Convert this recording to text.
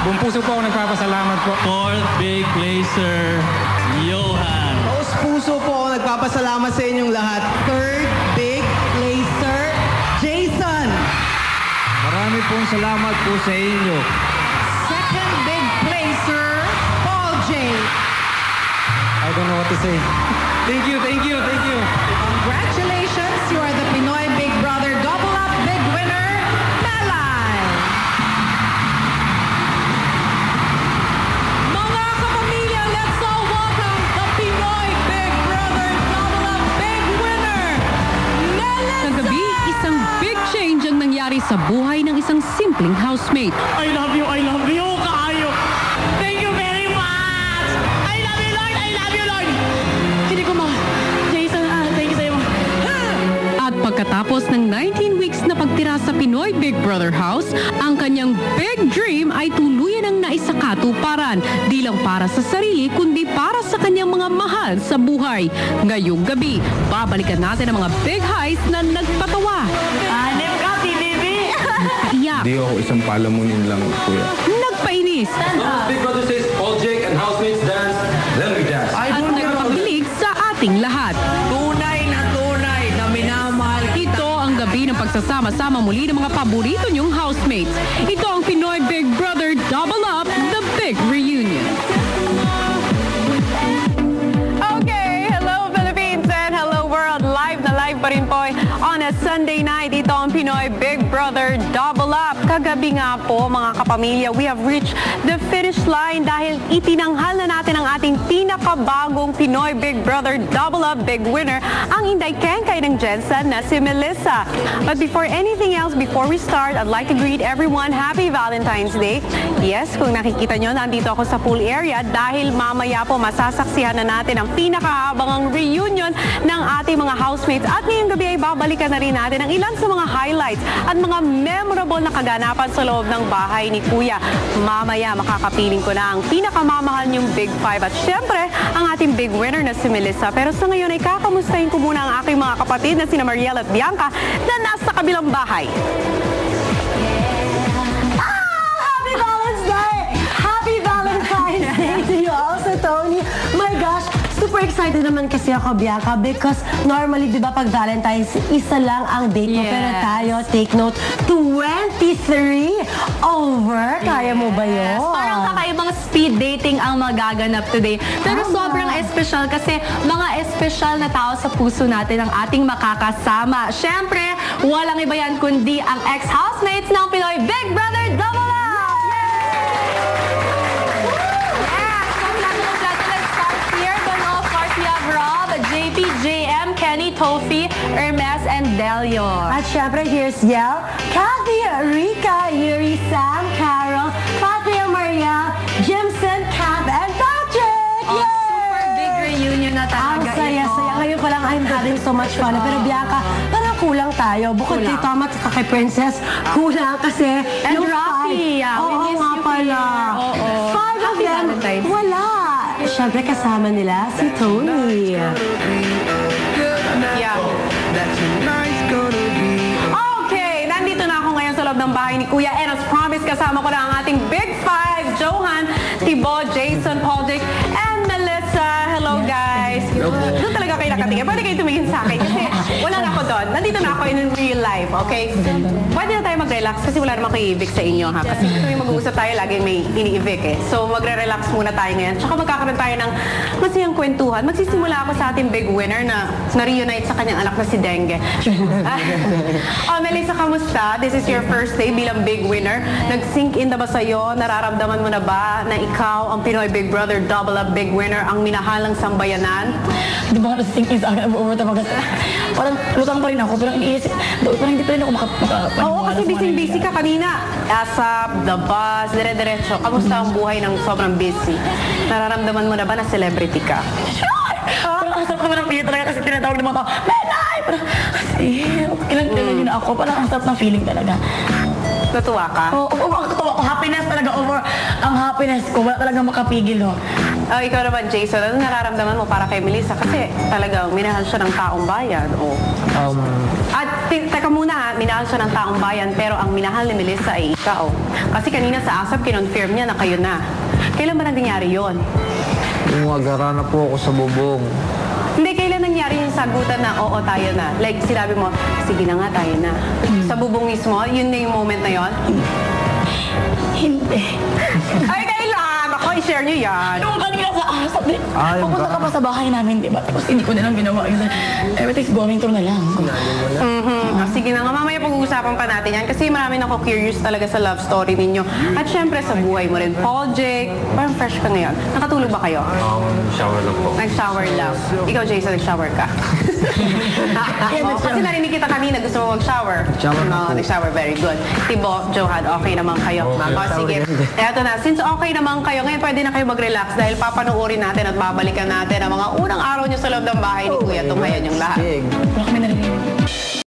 Buong puso po ako nagpapasalamat po. Fourth big placer, Johan. Taos puso po ako nagpapasalamat sa inyong lahat. Third big placer, Jason. Marami pong salamat po sa inyo. Second big placer, Paul J. I don't know what to say. Thank you, thank you, thank you. Congratulations, you are the Pinoy Big Brother Double Up Big Winner, Melay. Mga kapamilya, let's all welcome the Pinoy Big Brother Double Up Big Winner, Melay. Kagabi, isang big change ang nangyari sa buhay ng isang simpleng housemate. I love you, kaayo. Thank you very much. I love you, Lord. I love you, Lord. Hindi ko ma. Jason, thank you sa'yo. At pagkatapos ng 19 weeks na pagtira sa Pinoy Big Brother House, ang kanyang big dream ay tuluyan ang naisakatuparan. Di lang para sa sarili, kundi para sa kanyang mga mahal sa buhay. Ngayong gabi, babalikan natin ang mga big highs na nagpatawa. Hanip ka, baby. Nagpaiyak. Di ako isang palamunin lang, kuya. Nagpainis. Big Brother says, all Jake and housemates dance, then we dance. At nagpakilig sa ating lahat. Tunay na minamahal kita. Ito ang gabi ng pagsasama-sama muli ng mga paborito niyong housemates. Ito ang Pinoy Big Brother Double Up, The Big Reunion. Okay, hello Philippines and hello world. Live na live pa rin po on a Sunday night. Ito ang Pinoy Big Brother Double Up. Kagabi nga po mga kapamilya, we have reached the finish line dahil itinanghal na natin ang ating pinakabagong Pinoy Big Brother Double Up Big Winner, ang Inday Kengkay ng Jensen na si Melissa. But before anything else, before we start, I'd like to greet everyone Happy Valentine's Day. Yes, kung nakikita nyo, nandito ako sa pool area dahil mamaya po masasaksihan na natin ang pinakahabangang reunion ng ating mga housemates. At ngayong gabi ay babalikan na rin natin ang ilan sa mga highlights at mga memorable na kaganapan sa loob ng bahay ni Kuya. Mamaya makakapiling ko na ang pinakamamahal niyong Big Five at syempre ang ating big winner na si Melissa. Pero sa ngayon ay kakamustahin ko muna ang aking mga kapatid na sina Mariel at Bianca na nasa kabilang bahay. Happy Valentine's Day! Happy Valentine's Day to you also, Tony. My gosh, super excited naman kasi ako, Bianca, because normally, di ba, pag Valentine's, isa lang ang date mo. Yes. Pero tayo, take note, 23 over. Kaya mo ba yun? Parang kakaibang speed dating ang magaganap today. Pero sobrang espesyal kasi mga espesyal na tao sa puso natin ang ating makakasama. Siyempre, walang iba yan kundi ang ex-housemates ng Pinoy Big Brother Double Up! Yes! Let's start here. But of course, we have Rob, JP, JM, Kenny, Tofi, Hermes, and Delio. At syempre, here's Yel, Kathy, Rika, Yuri, Sam, Carol, Patria, Maria, Jimson, Kath, and Patrick! Oh, super big reunion na Ang talaga saya-saya. Ngayon pa lang, I'm having so much fun. Pero Bianca, parang kulang tayo. Bukod kay Tom at saka kay Princess, kulang kasi And yung Rocky, five. we Oo miss nga you pala. here. Oo. Five of Happy them, Valentine's. wala. Siyempre kasama nila si Tony. Yeah. Okay, nandito na ako ngayon sa loob ng bahay ni Kuya. And as promised, kasama ko na ang ating Big Five, Johan, Thibaut, Jason, Paul, Jake, and Melissa. Hello, guys. Doon talaga kayo nakatingin. Pwede kayo tumingin sa akin kasi wala na ako doon. Nandito na ako in real life, okay? Pwede na tayo mag-relax kasi wala naman kayo evict sa inyo, ha? Kasi tuwing mag-uusap tayo, laging may ini-evict, eh. So, magre-relax muna tayo ngayon. Tsaka magkakaroon tayo ng masayang kwentuhan. Magsisimula ako sa ating big winner na na-reunite sa kanyang anak na si Dengue. Oh, Melissa, kamusta? This is your first day bilang big winner. Nag-sink in na ba sa'yo? Nararamdaman mo na ba na ikaw ang Pinoy Big Brother Double Up Big Winner, ang minahalang sambayanan? Di ba nasa-think in sa akin overtime agad? Parang lutang pa rin ako, pero iniisip, parang hindi pa rin ako Oo, kasi busy-busy ka kanina. ASAP, the bus, dire-diretso. Kamusta ang buhay ng sobrang busy? Nararamdaman mo na ba na celebrity ka? Parang ang sarap naman ng feeling talaga kasi tinatawag ng mga tao, Menay! Parang, ilang yun na ako, parang ang sarap ng feeling talaga. Natuwa ka? Ang katawa ko, happiness talaga over ang happiness ko. Wala talaga makapigil, no? Oh, ikaw naman, Jason, ano nararamdaman mo para kay Melissa? Kasi talagang minahal siya ng taong bayan. Oh. At teka muna ha, minahal siya ng taong bayan, pero ang minahal ni Melissa ay ikaw. Kasi kanina sa ASAP, kinonfirm niya na kayo na. Kailan ba nangyari yon? Yung agara na po ako sa bubong. Hindi, kailan nangyari yung sagutan na oo, tayo na? Like, sinabi mo, sige na nga, tayo na. Sa bubong mismo, yun na yung moment na yon? Hindi. Ay, kailan? Ako, i-share niyo yan. Nung kanina sa asap, yung pupunta ka pa sa bahay namin, di ba? Tapos hindi ko na lang ginawa yun. Everything's going through na lang. Sige na nga, mamaya pag-uusapan pa natin yan kasi marami na ako curious talaga sa love story ninyo. At syempre sa buhay mo rin. Paul, Jake, parang fresh ka ngayon. Nakatulog ba kayo? Shower lang po. Nag-shower lang. Ikaw, Jason, nag-shower ka. Kasi narinig kita kanina, gusto mo mag-shower. Nag-shower, very good. Tibo, Johan, okay naman kayo. Sige, eto na. Since okay naman kayo, ngayon pwede na kayo mag-relax dahil papanoorin natin at babalikan natin ang mga unang araw nyo sa loob ng bahay ni Kuya Tung ngayon yung lahat.